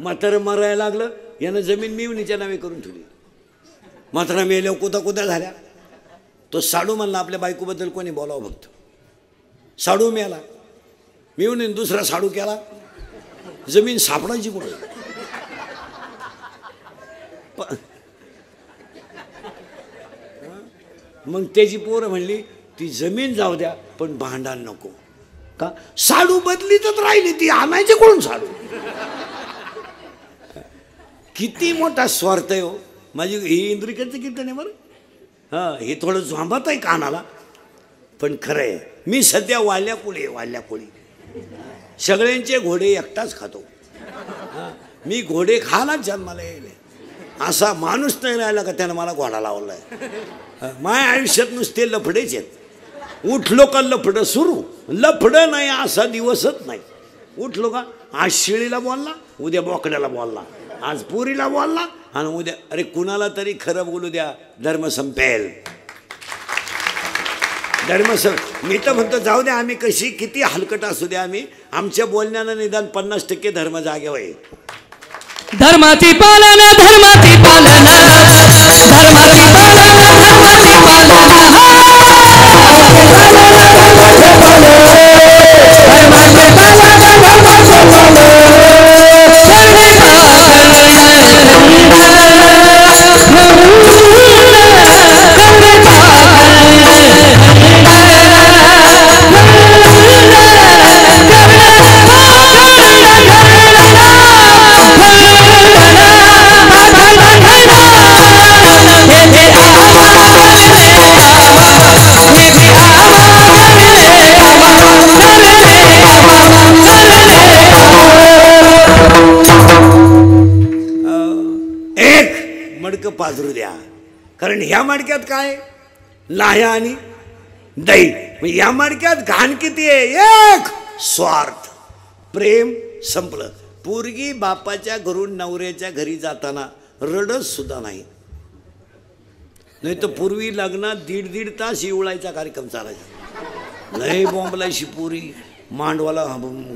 म्हातारं मरायला लागलं, यानं जमीन मिवणीच्या नावे करून ठेवली. म्हातारा मेल्या कुदा झाल्या. तो साडू म्हणला आपल्या बायकोबद्दल कोणी बोलावं बघतो. साडू मेला, मिवणीने दुसरा साडू केला, जमीन सापडायची कुठं. मग त्याची पोरं म्हणली ती जमीन जाऊ द्या पण भांडण नको. का साडू बदलीतच राहिली, ती आणायचे कोण साडू. किती मोठा स्वार्थ आहे हो. माझी ही इंद्रिकांचं कीर्तन आहे बरं. हां, हे थोडं झोंबत आहे कानाला, पण खरं आहे. मी सध्या वाल्या कोळी सगळ्यांचे घोडे एकटाच खातो. मी घोडे खालाच जन्माला येईल. असा माणूस नाही राहिला का त्यानं मला घोडा लावलाय. माझ्या आयुष्यात नुसते लफडेच आहेत. उठलो का लफडं सुरू, लफडं नाही असा दिवसच नाही. उठलो का आज शेळीला बोलला, उद्या बोकड्याला बोलला, आज पुरीला बोलला, आणि उद्या अरे कुणाला तरी खरं बोलू द्या, धर्म संपेल. मी तर म्हणतो जाऊ द्या, आम्ही कशी किती हलकट असू द्या, आम्ही आमच्या बोलण्यानं निदान 50% धर्म जागेवर आहे. धर्माची पालना, धर्माची पालना, धर्माची पालना, धर्माची पाजरू द्या. कारण ह्या मडक्यात काय लाह्या आणि दही. या मडक्यात घाण किती आहे. एक स्वार्थ, प्रेम संपलं. पोरगी बापाच्या घरून नवऱ्याच्या घरी जाताना रडत सुद्धा नाही. नाही तर पूर्वी लग्नात 1.5 तास इवळायचा कार्यक्रम चालायचा. लय बॉम्बलायशी पुरी, मांडवाला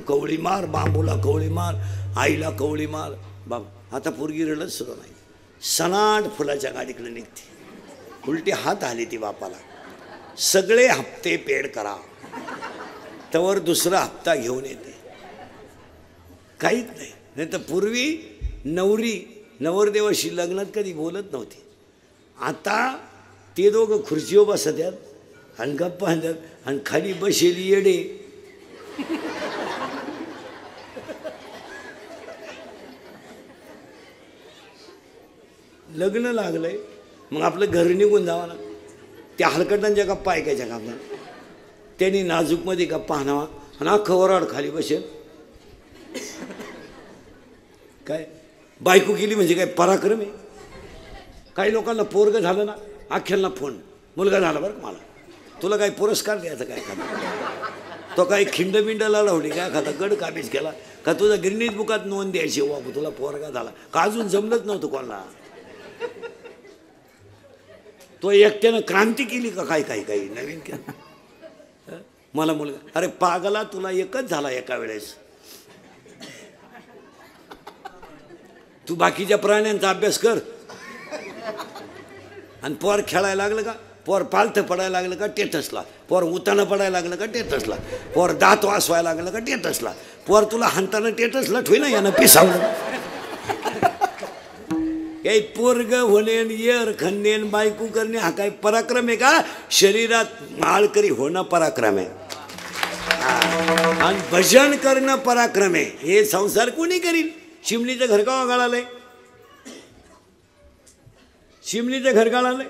कवळी मार, बांबूला कवळी मार, आईला कवळी मार. बाबा आता पोरगी रडत सुद्धा नाही. सनाट फुलाच्या गाडीकडे निघते, उलटी हात आली ती बापाला. सगळे हप्ते पेड करा, तवर दुसरा हप्ता घेऊन येते. काहीच नाही. नाही तर पूर्वी नवरी नवरदेवाशी लग्नात कधी बोलत नव्हती. आता ते दोघं खुर्चीवर बसतात आणि गप्पा आणतात आणि खाली बसेली येडे. लग्न लागलंय मग आपलं घर निघून जावा ना. त्या हलकटांच्या गप्पा ऐकायच्या का आपल्या. त्यांनी नाजूकमध्ये गप्पा आणावा आणि अख्खं वराड खाली बसेल. काय बायको केली म्हणजे काय पराक्रम आहे. काही लोकांना पोरगं झालं ना अख्ख्यांना फोन, मुलगा झाला बरं का मला, तुला काही पुरस्कार द्यायचा काय एखादा. तो काही खिंडबिंडला लावली काय एखादा गड काबीज केला का, तुझा गिरणीत बुकात नोंद द्यायची बाबू तुला पोरगा झाला का. अजून जमलंच नव्हतं कोणाला. तो एकट्यानं क्रांती केली का काय काही काही नवीन केलं. मला मुलगा, अरे पागला तुला एकच झाला एका वेळेस. तू बाकीच्या प्राण्यांचा अभ्यास कर. आणि पोर खेळायला लागलं का, पोर पालथं पडायला लागलं का टेटसला, पोर उतानं पडायला लागलं का टेटसला, पोर दात वासवायला लागलं का टेटसला, पोर तुला हाणताना टेटसला ठेवी ना यानं पिसावलं. काही पोरग होणे, येर खणणे, बायको करणे हा काय पराक्रम आहे का. शरीरात माळकरी होणं पराक्रम आहे आणि भजन करणं पराक्रम आहे. हे संसार कोणी करील. चिमणीचं घर का गाळालंय, चिमणीचं घर गाळालंय,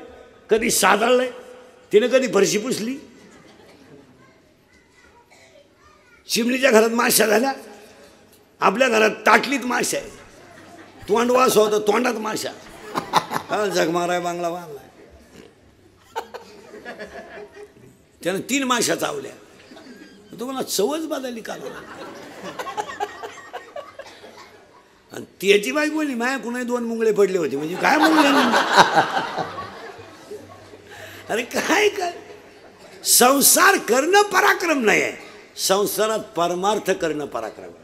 कधी साधाळलंय तिने, कधी फरशी पुसली. चिमणीच्या घरात माश्या झाल्या, आपल्या घरात ताटलीत माश्या आहे. तोंड वास होतं, तोंडात माशा. जगमाराय बांगला बांधलाय त्यानं 3 माशा चावल्या. तुम्हाला चवच बदलली का. आणि त्याची बायको बोलली माया कुणाही 2 मुंगळे पडले होते. म्हणजे काय मुंगळे. अरे काय काय संसार करणं पराक्रम नाही आहे, संसारात परमार्थ करणं पराक्रम आहे.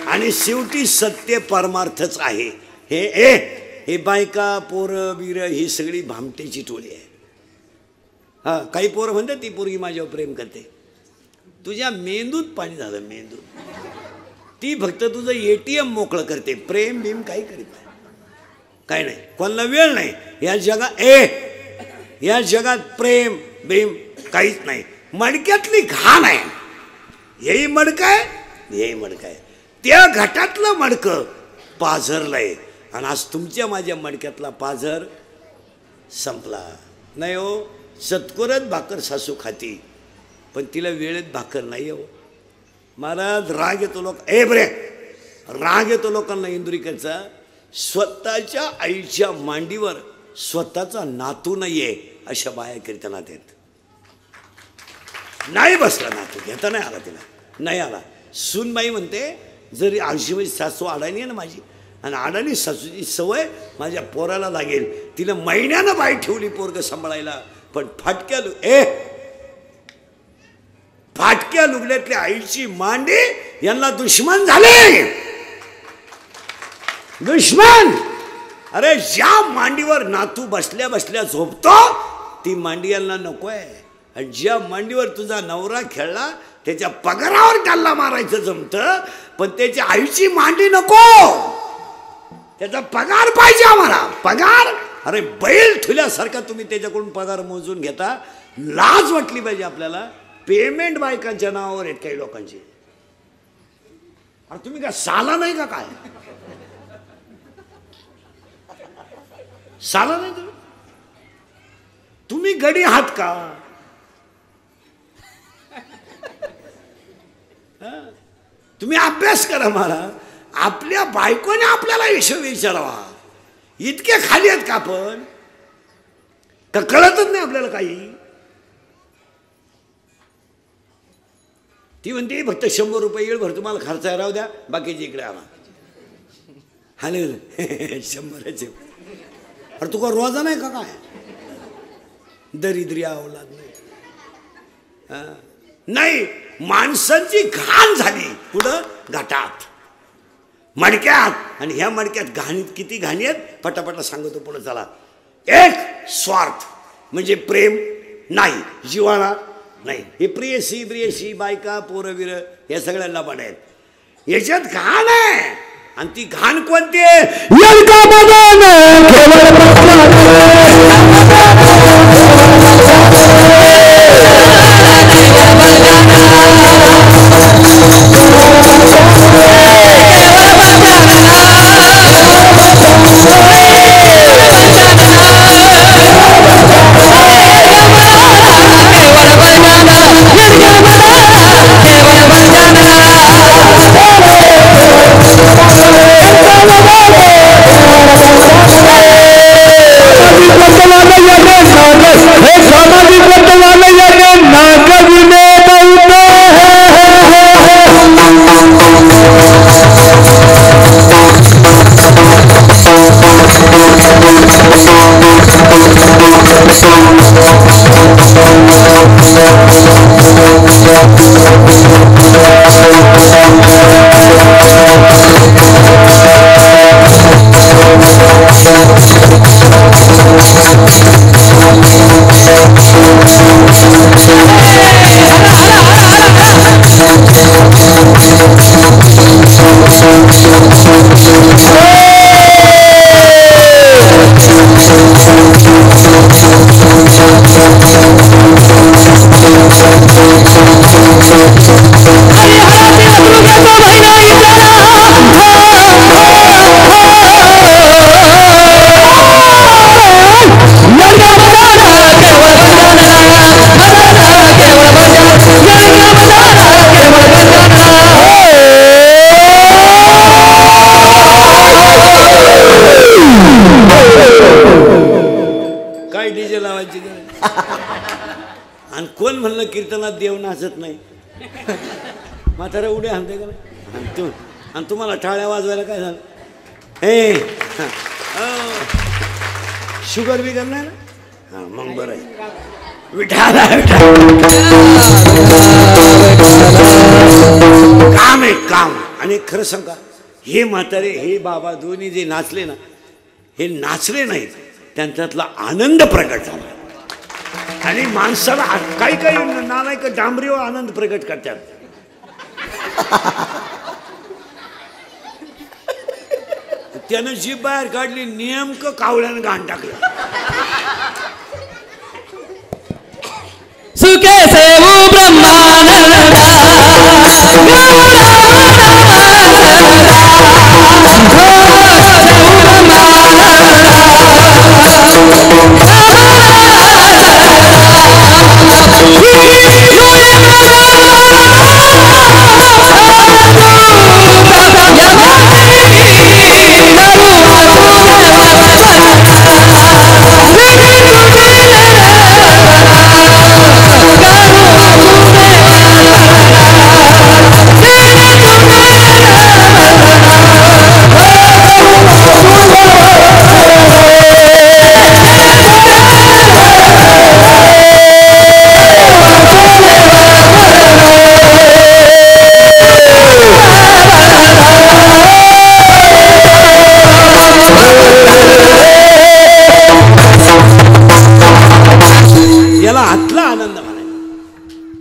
आणि शेवटी सत्य परमार्थच आहे. हे बायका पोरं बीर ही सगळी भामटेची टोळी आहे. हा, काही पोरं म्हणतात ती पोरगी माझ्यावर प्रेम करते. तुझ्या मेंदूत पाणी झालं, मेंदूत. ती फक्त तुझं ATM मोकळं करते, प्रेम भीम काही करीत नाही, काही नाही. कोणाला वेळ नाही या जगात प्रेम भीम काहीच नाही. मडक्यातली घाण आहे. हेही मडकं आहे, हेही मडकं आहे. त्या घाटातलं मडकं पाझरलंय आणि आज तुमच्या माझ्या मडक्यातला पाझर संपला नाही. हो, सतकोरच भाकर सासू खाती, पण तिला वेळेत भाकर नाही. हो महाराज, राग येतो राग येतो लोकांना इंदुरीकरचा. स्वतःच्या आईच्या मांडीवर स्वतःचा नातू नाहीये अशा बाया कीर्तनात आहेत. नाही बसला नातू, घेता नाही आला, तिला नाही आला. सूनबाई म्हणते जरी 80 सासू अडाणी आहे ना माझी, आणि अडाणी सासूची सवय माझ्या पोराला लागेल. तिला महिन्यानं बाई ठेवली पोरग सांभाळायला, पण फाटक्या लुगड्यातली आईची मांडी यांना दुश्मन झाले. दुश्मन. अरे ज्या मांडीवर नातू बसल्या बसल्या झोपतो ती मांडी यांना नको आहे. आणि ज्या मांडीवर तुझा नवरा खेळला त्याच्या पगारावर त्याला मारायचं जमतं, पण त्याच्या आईची मांडी नको. त्याचा पगार पाहिजे आम्हाला, पगार. अरे बैल ठुल्यासारखा तुम्ही त्याच्याकडून पगार मोजून घेता. लाज वाटली पाहिजे आपल्याला. पेमेंट बायकांच्या नावावर आहेत काही लोकांची. अरे तुम्ही काय साला नाही का? काय साला नाही? तुम्ही गडी आहात का? तुम्ही अभ्यास करा. मला आपल्या बायकोने आपल्याला विचारावा. इतके खाली आहेत का आपण? का कळतच नाही आपल्याला काही? ती म्हणते फक्त 100 रुपये येईल भर तुम्हाला खर्च राहू द्या, बाकीचे इकडे आला. हा नाही 100. अरे तुका रोजा नाही का काय? दरिद्री अवलाद नाही. माणसांची घाण झाली पुढं घाटात, मडक्यात. आणि ह्या मडक्यात घाणीत किती घाणी आहेत पटापटा सांगतो पुढे. चला. एक स्वार्थ म्हणजे प्रेम नाही, जिव्हाळा नाही. हे प्रियसी बायका पोरवीर या सगळ्यांना पण आहेत. याच्यात घाण आहे. आणि ती घाण कोणती आहे? आणि कोण म्हणलं कीर्तनात देव नाचत नाही? म्हातारा उड्या हाणते का नाही? आणि तुम्हाला टाळ्या वाजवायला काय झालं? हे शुगर बिगर नाही ना? हां मग बरं आहे. विठाला काम आहे काम. आणि खरं सांगा, हे म्हातारे हे बाबा दोन्ही जे नाचले ना, हे नाचले नाहीत, त्यांच्यातला आनंद प्रगट झाला. आणि माणसाला काही काही नालायक डांबरीवर आनंद प्रगट करतात. त्यानं जीभ बाहेर काढली, नेमकं कावळ्यानं घाण टाकलं. सुखे सेवू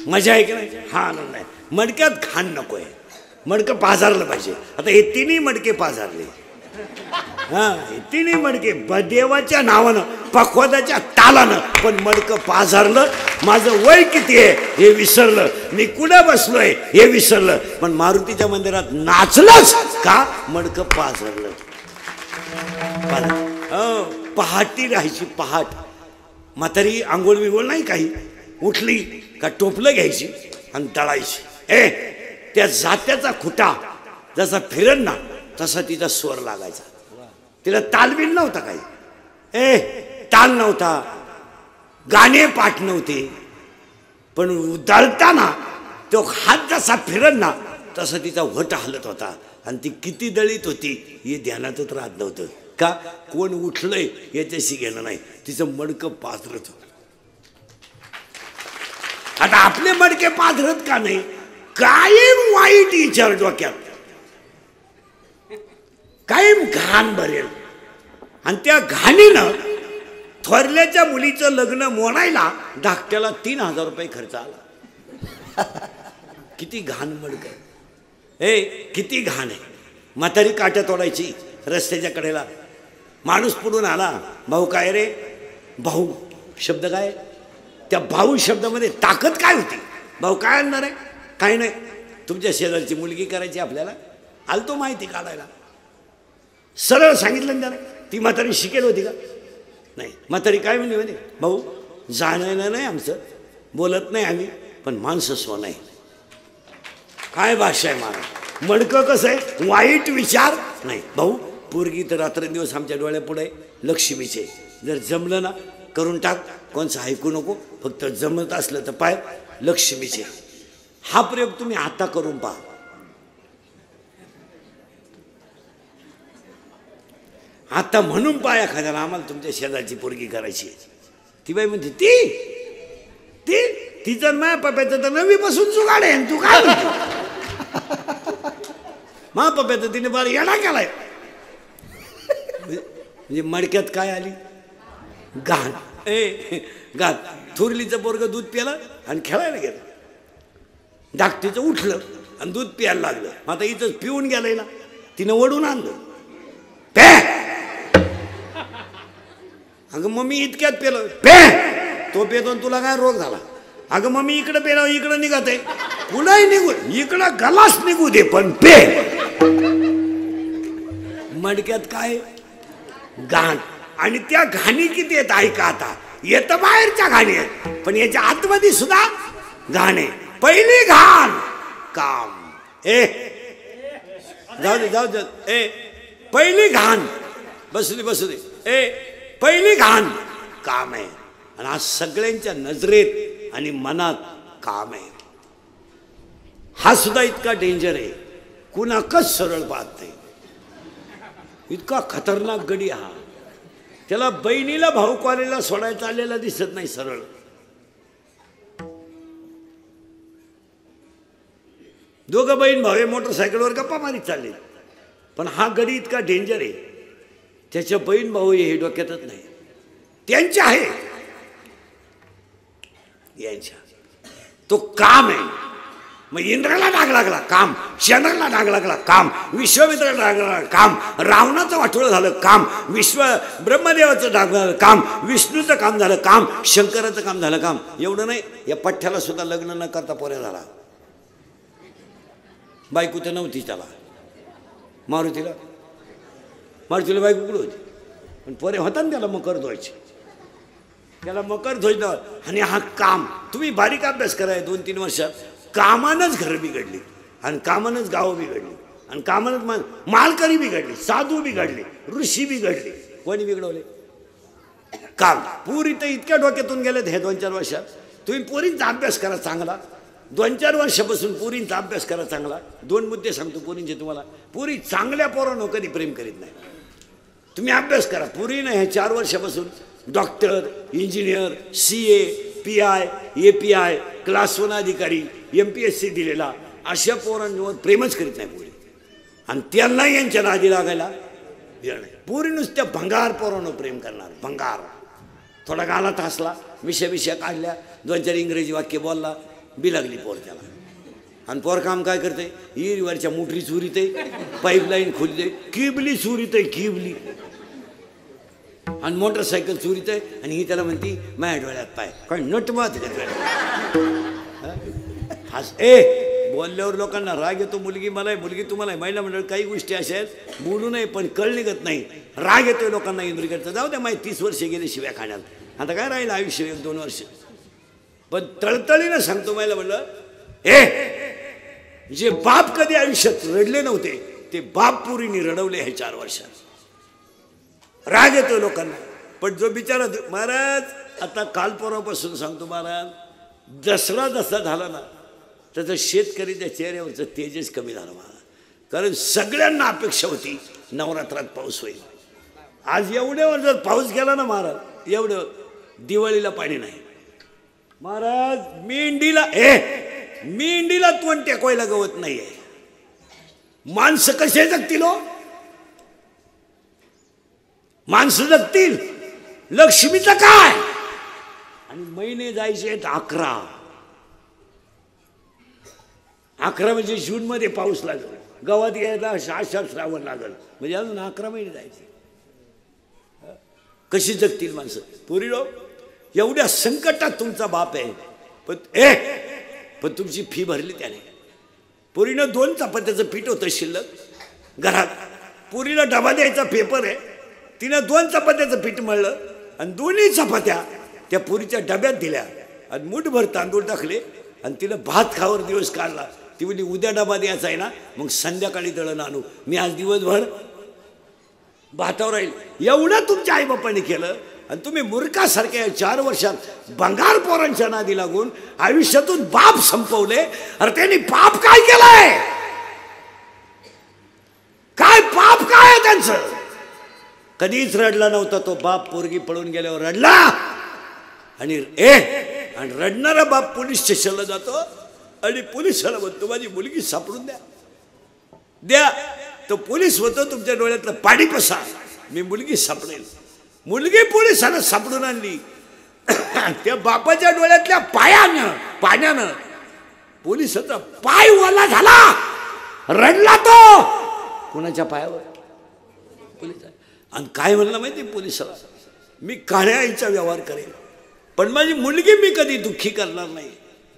मजा आहे की नाही? हा आनंद आहे. मडक्यात घाण नको आहे, मडकं पाजारलं पाहिजे. आता हे तिन्ही मडके पाजारले, हा हे तिन्ही मडके देवाच्या नावानं पखवादाच्या तालानं, पण मडकं पाजारलं. माझं वय किती आहे हे विसरलं, मी कुठं बसलोय हे विसरलं, पण मारुतीच्या मंदिरात नाचलंच का? मडकं पाजारलं. पहाटी राहायची, पहाट. म्हातारी आंघोळ बिंघोळ नाही काही, उठली का टोपलं घ्यायची आणि तळायची. त्या जात्याचा खुटा जसा फिरन ना तसा तिचा स्वर लागायचा. तिला तालबिल नव्हता काही, ताल नव्हता, गाणे पाठ नव्हते, पण दळताना तो हात जसा फिरन ना तसा तिचा वट हलत होता. आणि ती किती दळीत होती हे ध्यानातच राहत नव्हतं. का? कोण उठलंय याच्याशी घेणं नाही, तिचं मडकं पाजरत होतं. आता आपले मडके पाजरत का नाही? कायम वाईट विचार डोक्यात, कायम घाण भरेल. आणि त्या घाणीनं थोरल्याच्या मुलीचं लग्न मोडायला धाकट्याला 3000 रुपये खर्च आला. किती घाण मडक, किती घाण आहे. म्हातारी काट्या तोडायची रस्त्याच्या कडेला. माणूस पुढून आला, भाऊ काय रे? भाऊ शब्द काय? त्या भाऊ शब्दामध्ये ताकद काय होती? भाऊ काय आणणार आहे? काही नाही, तुमच्या शेजारची मुलगी करायची आपल्याला, आलतो माहिती काढायला. सरळ सांगितलं ना त्याला. ती म्हातारी शिकेल होती का? नाही. म्हातारी काय म्हणली म्हणे, भाऊ जाणं नाही आमचं, बोलत नाही आम्ही, पण माणसं स्व नाही. काय भाषा आहे महाराज? मडकं कसं आहे? वाईट विचार नाही. भाऊ पोरगी तर रात्रंदिवस आमच्या डोळ्यापुढे लक्ष्मीचे, जर जमलं ना करून टाक, कोणचं ऐकू नको, फक्त जमत असलं तर पाय लक्ष्मीचे. हा प्रयोग तुम्ही आता करून पहा. आता म्हणून पहा एखाद्याला, आम्हाला तुमच्या शेजारची पोरगी करायची. ती बाई म्हणते ती तिचं माया पप्याचं तर नवीपासून जुगाड आहे, तू काय म्हणतो? मा पप्याचं तिने बार येडा केलाय. म्हणजे मडक्यात काय आली? घाण. घाण. थोरलीचं पोरगं दूध प्यालं आणि खेळायला गेलं. धाकटीचं उठलं आणि दूध प्यायला लागलं. आता इथं पिऊन गेलंय ना, तिनं ओढून आणलं. पे अगं मम्मी इतक्यात पेलं. पे तो पेतो तुला काय रोग झाला? अगं मम्मी इकडं पेलं, इकडं निघत आहे. पुढंही निघू, इकडं गलास निघू दे, पण पे. मडक्यात काय? घाण. आणि त्या घाणी किती आहेत ऐका. आता येतं बाहेरच्या घाणी आहेत, पण याच्या आतमध्ये सुद्धा घाण आहे. पहिली घाण काम. जाऊ दे. पहिली घाण बसू दे. पहिली घाण काम आहे. आणि आज सगळ्यांच्या नजरेत आणि मनात काम आहे. हा सुद्धा इतका डेंजर आहे, कुणाकच सरळ पाहत नाही. इतका खतरनाक गडी हा. त्याला बहिणीला भाऊ कॉलेजला सोडायला आलेला दिसत नाही सरळ. दोघं बहीण भावे मोटरसायकलवर गप्पा मारीत चालले. पण हा गडी इतका डेंजर आहे, त्याच्या बहीण भाऊ हे डोक्यातच नाही. त्यांच्या आहे यांच्या, तो काम आहे. मग इंद्राला डाग लागला काम, चंद्राला डाग लागला काम, विश्वामित्राला डाग लागला काम, रावणाचं वाटोळं झालं काम, ब्रह्मदेवाचं डाग झालं काम, विष्णूचं काम झालं काम, शंकराचं काम झालं काम. एवढं नाही, या पठ्ठ्याला सुद्धा लग्न न करता पोऱ्या झाला. बायको तर नव्हती त्याला, मारुतीला बायको कुठं होती, पण पोरे होता ना त्याला मकर धुवायचे, त्याला मकर धुवायचं. आणि हा काम तुम्ही बारीक अभ्यास कराय 2-3 वर्षात. कामानंच घरं बिघडली, आणि कामानंच गावं बिघडली, आणि कामानंच मालकरी बिघडली, साधू बिघडले, ऋषी बिघडले. कोणी बिघडवले? काम. पुरी तर इतक्या डोक्यातून गेलेत हे 2-4 वर्षात. तुम्ही पोरींचा अभ्यास करा चांगला, 2-4 वर्षापासून पोरींचा अभ्यास करा चांगला. 2 मुद्दे सांगतो पोरींचे तुम्हाला. पुरी चांगल्या पोरांनो कधी प्रेम करीत नाही. तुम्ही अभ्यास करा. पुरी नाही ह्या 4 वर्षापासून doctor, engineer, CA, PI, API, class 1 अधिकारी, MPSC दिलेला अशा पोरांवर प्रेमच करीत नाही पुरी. आणि त्यांना यांच्या नादी लागायला वेळ नाही. पुरी नुसत्या भंगार पोरांवर प्रेम करणार. भंगार. थोडा गालात हसला, विषय काढल्या, 2-4 इंग्रजी वाक्य बोलला, बिलागली पोर त्याला. आणि पोर काम काय करते? इरीवरच्या मोटरी चुरीते, पाईपलाईन खोलते, किबली चुरीते, किबली. आणि मोटरसायकल चुरीत आहे. आणि ही त्याला म्हणती माझ्या डोळ्यात पाय. काय नटमा तिच्या डोळ्यात हस. बोलल्यावर लोकांना राग येतो. मुलगी मला आहे, मुलगी तुम्हाला आहे. महिला मंडळ काही गोष्टी अशा आहेत बोलू नये, पण कळ निघत नाही. राग येतोय लोकांना इंद्रिकडचं. जाऊ द्या, माहिती 30 वर्ष गेले शिव्या खाण्यात. आता काय राहिलं आयुष्य 1-2 वर्ष. पण तळतळीनं सांगतो महिला मंडळ, जे बाप कधी आयुष्यात रडले नव्हते ते बाप पुरीने रडवले हे 4 वर्षात. राग येतो लोकांना. पण जो बिचारा महाराज, आता काल परवापासून सांगतो महाराज, दसरा जसा झाला ना त्याचं शेतकरीच्या चेहऱ्यावरचं तेजच कमी झालं महाराज. कारण सगळ्यांना अपेक्षा होती नवरात्रात पाऊस होईल. आज एवढ्यावर जर पाऊस गेला ना महाराज, एवढं दिवाळीला पाणी नाही महाराज. मेंढीला तोंड टेकवायला गवत नाहीये. माणसं कसे जगतील हो? माणसं जगतील. लक्ष्मीचं काय? आणि महिने जायचे आहेत 11. 11 म्हणजे जून मध्ये पाऊस लागल, गावात यायला आषाढ श्रावण लागल, म्हणजे अजून 11 महिने जायचे. कशी जगतील माणसं? पुरी लोक एवढ्या संकटात तुमचा बाप आहे, पण तुमची फी भरली त्याने. पुरीनं 2 चपात्याचं पीठ होतं शिल्लक घरात. पुरीला डबा द्यायचा पेपर आहे, तिनं 2 चपात्याचं पीठ मळलं आणि 2ही चपात्या त्या पुरीच्या डब्यात दिल्या आणि मुठभर तांदूळ टाकले आणि तिनं भात खावर दिवस काढला. ती म्हणजे उद्या डबा द्यायचा आहे ना, मग संध्याकाळी दळण आणू, मी आज दिवसभर भातावर राहील. एवढं तुमच्या आईबापाने केलं आणि तुम्ही मूर्खासारख्या 4 वर्षात भंगार पोरांच्या नादी लागून आयुष्यातून बाप संपवले. अरे त्यांनी पाप काय केलंय? काय पाप काय आहे त्यांचं? कधीच रडला नव्हता तो बाप. पोरगी पळून गेल्यावर रडला. आणि रडणारा बाप पोलीस स्टेशनला जातो आणि पोलिसाला म्हणतो माझी मुलगी सापडून द्या. तो पोलीस होतो तुमच्या डोळ्यातलं पाणी पसा, मी मुलगी सापडेल. मुलगी पोलिसाला सापडून आणली. त्या बापाच्या डोळ्यातल्या पाण्यानं पोलिसाचा पाय ओला झाला. रडला तो. कोणाच्या पायावर? पोलिसा. आणि काय म्हणलं माहिती पोलिसाला? मी काळ्या आईचा व्यवहार करेन, पण माझी मुलगी मी कधी दुःखी करणार नाही.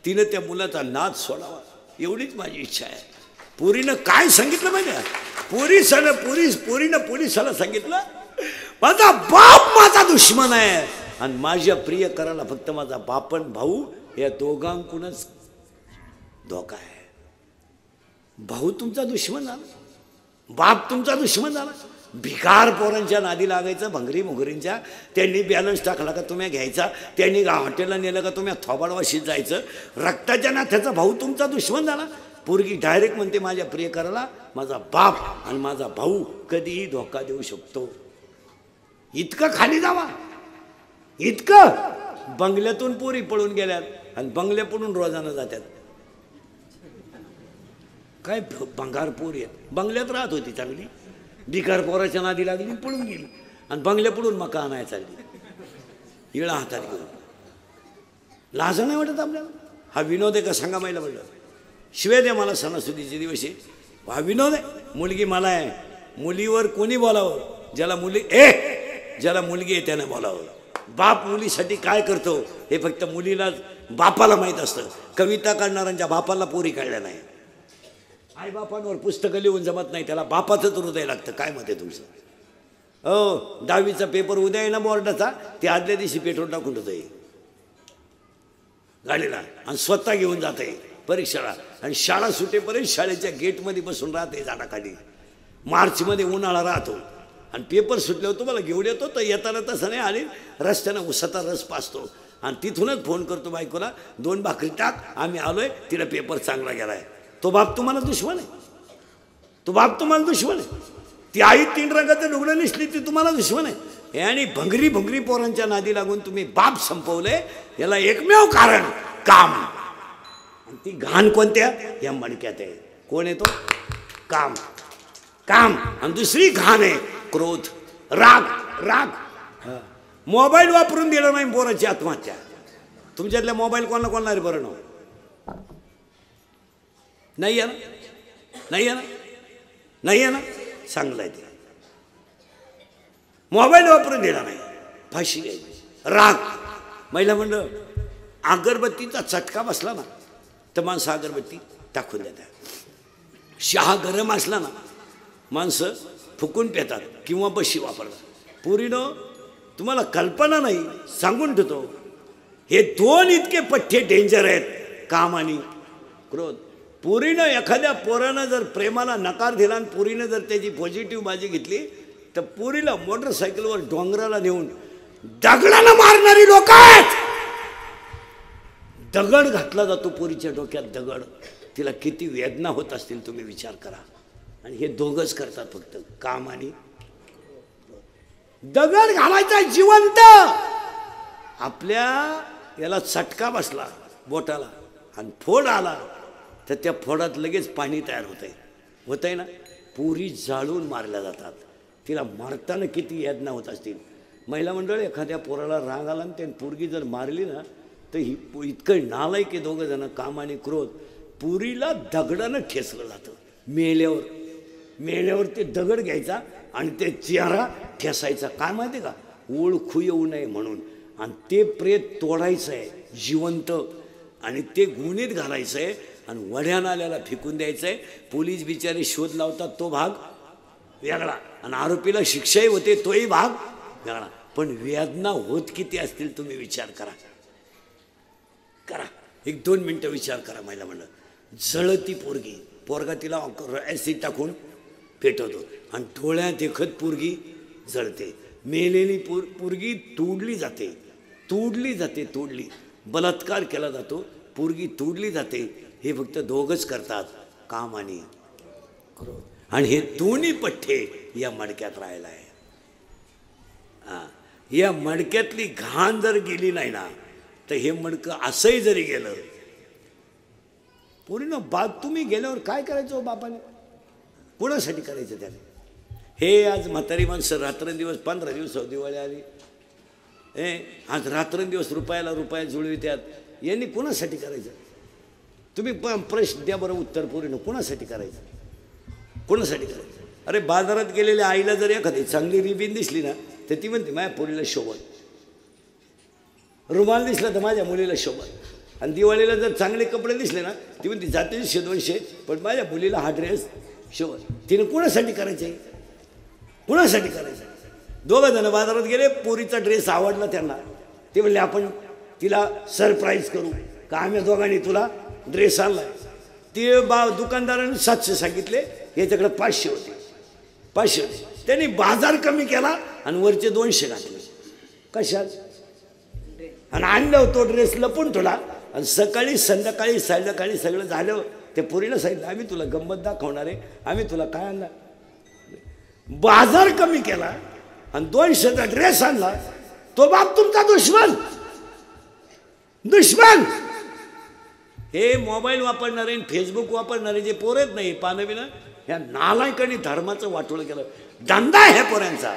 तिनं त्या मुलाचा नाद सोडावा एवढीच माझी इच्छा आहे. पुरीनं काय सांगितलं माहिती आहे? पुरीनं पोलिसाला सांगितलं माझा बाप माझा दुश्मन आहे आणि माझ्या प्रिय कराला फक्त माझा बापन भाऊ या दोघांकूनच धोका आहे. भाऊ तुमचा दुश्मन झाला, बाप तुमचा दुश्मन झाला. भिकार पोरांच्या नादी लागायचं, भंगरी मुगरींच्या. त्यांनी बॅलन्स टाकला का तुम्ही घ्यायचा, त्यांनी हॉटेलला नेलं का तुम्ही थोबाडवाशीत जायचं. रक्ताच्या नात्याचा भाऊ तुमचा दुश्मन झाला. पोरगी डायरेक्ट म्हणते माझ्या प्रियकराला माझा बाप आणि माझा भाऊ कधीही धोका देऊ शकतो. इतकं खाली जावा, इतकं. बंगल्यातून पोरी पळून गेल्यात आणि बंगल्या पडून रोजानं जातात. काय भंगार पोर आहेत. बंगल्यात राहत होती चांगली, भिकार पोराच्या नादी लागली पळून गेली आणि बंगल्या पडून मका आणायला चालली इळा हातात घेऊन. लाज नाही वाटत आपल्याला? हा विनोद आहे का सांगा माहिला म्हणलं. शिवाय द्या मला सणासुदीचे दिवस आहे, हा विनोद आहे. मुलगी मला आहे, मुलीवर कोणी बोलावं? ज्याला मुलगी आहे त्याने बोलावं. बाप मुलीसाठी काय करतो हे फक्त मुलीला बापाला माहीत असतं. कविता काढणाऱ्यांच्या बापाला पोरी काढल्या नाही. आई बापांवर पुस्तकं लिहून जमत नाही, त्याला बापाचंच हृदय लागतं. काय मत आहे तुमचं? हो, 10वीचा पेपर उद्या आहे ना बोर्डाचा, ते आदल्या दिवशी पेट्रोल टाकून होतं गाडीला आणि स्वतः घेऊन जाते परीक्षेला. आणि शाळा सुटेपर्यंत शाळेच्या गेटमध्ये बसून राहते झाडाखाली. मार्चमध्ये उन्हाळा राहतो आणि पेपर सुटल्यावर तुम्हाला घेऊन येतो, तर येताना तसं नाही आले, रस्त्यानं उसाचा रस पाचतो आणि तिथूनच फोन करतो बायकोला, 2 भाकरी टाक, आम्ही आलोय, तिला पेपर चांगला गेलाय. तो बाप तुम्हाला दुश्मन आहे? तो बाप तुम्हाला दुश्मन आहे? ती आई 3 रंगाचं लुगडं नेसली ती तुम्हाला दुश्मन आहे? आणि भंगरी पोरांच्या नादी लागून तुम्ही बाप संपवले. याला एकमेव कारण काम. आणि ती घाण कोणत्या? या मणक्यात आहे. कोण आहे तो? काम. आणि दुसरी घाण आहे क्रोध, राग. मोबाईल वापरून दिला नाही पोराची आत्महत्या. तुमच्यातल्या मोबाईल कोणाला रे बरं नाही आहे ना चांगलं आहे. ते मोबाईल वापरून दिला नाही, फाशी घ्यायची. राग. महिला म्हणलं अगरबत्तीचा चटका बसला ना तर माणसं अगरबत्ती टाकून देतात. चहा गरम असला ना माणसं फुकून पेतात किंवा बशी वापरतात. पुरीनं तुम्हाला कल्पना नाही, सांगून ठेवतो, हे 2 इतके पठ्ठे डेंजर आहेत, काम आणि क्रोध. पुरीनं एखाद्या पोरानं जर प्रेमाला नकार दिला आणि पुरीनं जर त्याची पॉझिटिव्ह बाजी घेतली तर पुरीला मोटरसायकलवर डोंगराला नेऊन दगडानं मारणारी लोक आहेत. दगड घातला जातो पुरीच्या डोक्यात, दगड. तिला किती वेदना होत असतील तुम्ही विचार करा. आणि हे दोघंच करतात फक्त, काम आणि दगड घालायचा जिवंत. आपल्या याला चटका बसला बोटाला आणि फोड आला तर त्या फोडात लगेच पाणी तयार होतंय ना. पुरी जाळून मारल्या जातात. तिला मारताना किती यातना होत असतील. महिला मंडळ एखाद्या पोराला राग आला आणि त्याने पोरगी जर मारली ना तर ही इतकं नालायक आहे दोघं जण, काम आणि क्रोध. पुरीला दगडानं ठेसलं जातं. मेल्यावर ते दगड घ्यायचा आणि ते चेहरा ठेसायचा. काय माहिती का? ओळखू येऊ नये म्हणून. आणि ते प्रेत तोडायचं आहे जिवंत आणि ते गुणीत घालायचं आहे आणि वड्या नाल्याला फेकून द्यायचं आहे. पोलीस बिचारे शोध लावतात, तो भाग वेगळा. आणि आरोपीला शिक्षाही होते, तोही भाग वेगळा. पण वेदना होत किती असतील तुम्ही विचार करा. 1-2 मिनटं विचार करा. महिला म्हणलं जळती पोरगा तिला ॲसिड टाकून पेटवतो आणि डोळ्यात देखत पोरगी जळते. मेलेली पोरगी तोडली जाते. बलात्कार केला जातो, पोरगी तोडली जाते. हे फक्त दोघंच करतात, काम आणि क्रोध. आणि हे दोन्ही पठ्ठे या मडक्यात राहिला आहे. या मडक्यातली घाण जर गेली नाही ना तर हे मडकं असंही जरी गेलं. पूर्ण तुम्ही गेल्यावर काय करायचं बापाने? कोणासाठी करायचं त्याने? हे आज म्हातारी माणसं रात्रंदिवस 15 दिवस दिवाळी आली, आज रात्रंदिवस रुपया जुळवित्यात. यांनी कोणासाठी करायचं? तुम्ही प्रश्न द्या बरं उत्तर. पूर्ण कोणासाठी करायचं? अरे बाजारात गेलेल्या आईला जर एखादी चांगली रिबीन दिसली ना तर ती म्हणते माझ्या पोरीला शोभत. रुमाल दिसला तर माझ्या मुलीला शोभत. आणि दिवाळीला जर चांगले कपडे दिसले ना ती म्हणते जाते 100-200 पण माझ्या मुलीला हा ड्रेस शोभत. तिने कोणासाठी करायचं? दोघं जण बाजारात गेले, पोरीचा ड्रेस आवडला त्यांना. ते म्हणले आपण तिला सरप्राईज करू का, आम्ही दोघांनी तुला ड्रेस आणलाय. ते दुकानदाराने 700 सांगितले, याच्याकडे 500 होते. त्यांनी बाजार कमी केला आणि वरचे 200 घातले. कशात? आणि आणलं तो ड्रेस लपून ठेवला. आणि सकाळी संध्याकाळी सगळं झालं. ते पोरीला सांगितलं आम्ही तुला गंमत दाखवणार आहे, आम्ही तुला काय आणला. बाजार कमी केला आणि 200चा ड्रेस आणला. तो बाप तुमचा दुश्मन. हे मोबाईल वापरणारे फेसबुक वापरणारे जे पोर आहेत नाही पानं बिनं ह्या नालायकांनी धर्माचं वाटोळं केलं. धंदा ह्या पोरांचा.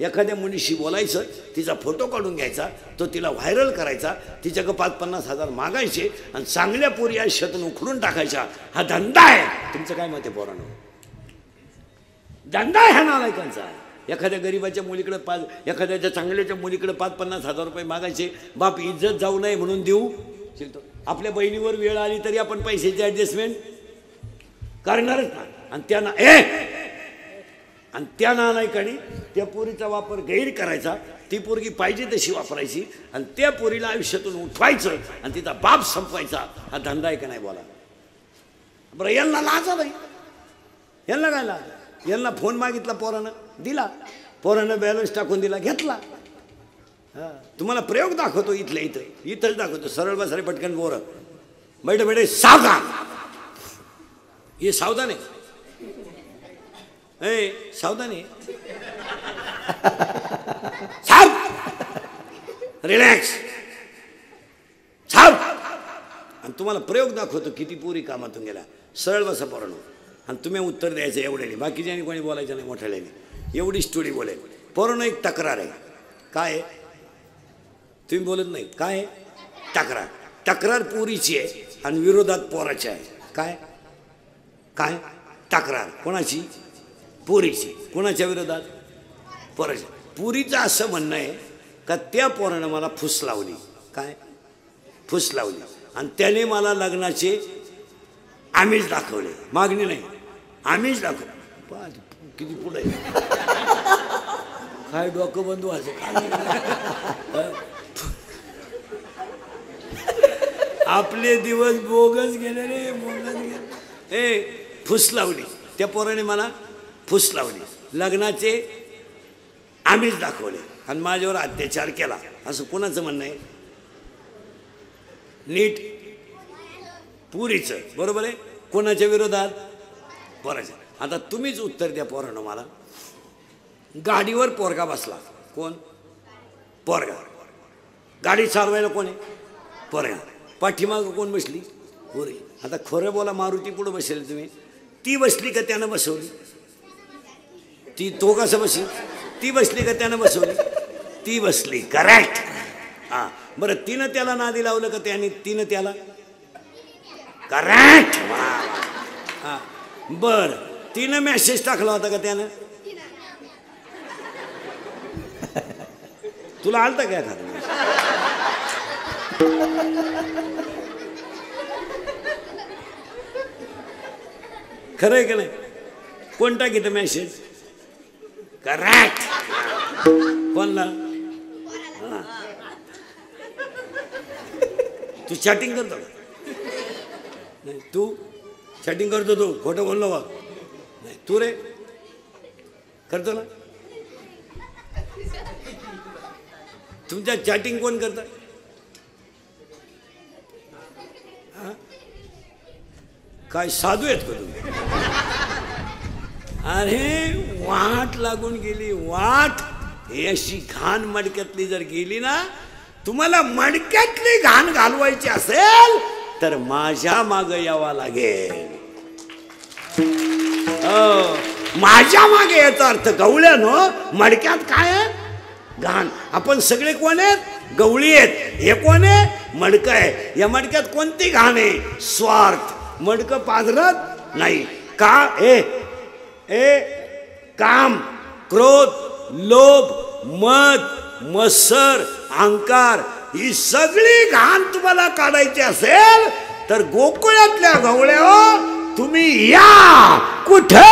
एखाद्या मुलीशी बोलायचं, तिचा फोटो काढून घ्यायचा, तो तिला व्हायरल करायचा, तिच्याकडं 5-50 हजार मागायचे आणि चांगल्या पोरी आयुष्यातून उखडून टाकायच्या. हा धंदा आहे. तुमचं काय मत आहे पोरांनो? धंदा ह्या नालायकांचा. एखाद्या गरीबाच्या मुलीकडे एखाद्याच्या चांगल्याच्या मुलीकडे 5-50 हजार रुपये मागायचे. बाप इज्जत जाऊ नये म्हणून देऊ शिकतो. आपल्या बहिणीवर वेळ आली तरी आपण पैशाची ॲडजस्टमेंट करणारच ना. आणि त्या नालायकाने त्या पोरीचा वापर गैर करायचा. ती पोरगी पाहिजे तशी वापरायची आणि त्या पोरीला आयुष्यातून उठवायचं आणि तिचा बाप संपवायचा. हा धंदा आहे का नाही बोला बरं? यांना लाजा नाही. यांना काय लाज? यांना फोन मागितला पोरानं, दिला. पोरानं बॅलन्स टाकून दिला, घेतला. तुम्हाला प्रयोग दाखवतो इथल्या इथंच दाखवतो. सरळ बसरे पटकन पोरं बैठे बैठे सावधान. हे सावधान आहे. सावधान आहे. रिलॅक्स. आणि तुम्हाला प्रयोग दाखवतो किती पोरी कामातून गेला. सरळ बसा पोरांनो आणि तुम्ही उत्तर द्यायचं एवढ्याने. बाकीच्याने कोणी बोलायचं नाही मोठ्याने. एवढी स्टोरी बोलेल. पोरांनो एक तक्रार आहे. काय आहे? तुम्ही बोलत नाही. काय आहे? तक्रार. तक्रार पोरीची आहे आणि विरोधात पोराची आहे. काय काय तक्रार कोणाची? पोरीची. कोणाच्या विरोधात? पोराच्या. पोरीचं असं म्हणणं आहे का त्या पोरानं मला फुस लावली. काय फुस लावली आणि त्याने मला लग्नाचे आमिष दाखवले. मागणी नाही, आमिष दाखवले. किती पुढे काय डोकं बंद व्हायचं. आपले दिवस बोगस गेले रे, बोगस गेले. फुस लावली. त्या पोराने मला फुस लावली, लग्नाचे आमिष दाखवले आणि माझ्यावर अत्याचार केला. असं कोणाचं म्हणणं आहे? नीट पुरीचं. बरोबर आहे. कोणाच्या विरोधात? पोराच्या. आता तुम्हीच उत्तर द्या पोरानं मला. गाडीवर पोरगा बसला. कोण? पोरगा. गाडी चालवायला कोण आहे? पोरगा. पाठीमागं कोण बसली? पोरी. आता खरं बोला, मारुती पुढं बसेल तुम्ही. ती बसली का त्यानं बसवली? तो कसं बसली? ती बसली का त्यानं बसवली? ती बसली. करेक्ट. हां बरं. तिनं त्याला नादी लावलं का तिनं त्याला? करेक्ट. हां बरं. तिनं मेसेज टाकला होता का त्यानं? तुला आलता काय एखादा? खरं आहे का नाही? कोण टाकीत मेसेज? करेक्ट. कोणला? तू चॅटिंग करतो नाही? तू चॅटिंग करतो? तू खोटं बोललो बा नाही. तू रे करतो ना? तुमच्या चॅटिंग कोण करतं? काय साधू आहेत का तुम्ही? अरे वाट लागून गेली. वाट ही अशी घाण मडक्यातली जर गेली ना, तुम्हाला मडक्यातली घाण घालवायची असेल तर माझ्या मागं यावं लागेल. माझ्या मागे याचा अर्थ गवळ्यानो मडक्यात काय आहे? घाण. आपण सगळे कोण आहेत? गवळी आहेत. हे कोण आहे? मडकं आहे. या मडक्यात कोणती घाण आहे? स्वार्थ. मडकं पाझरत नाही का? काम, क्रोध, लोभ, मद, मत्सर, अहंकार ही सगळी घाण तुम्हाला काढायची असेल तर गोकुळातल्या गवळ्या तुम्ही या. कुठे?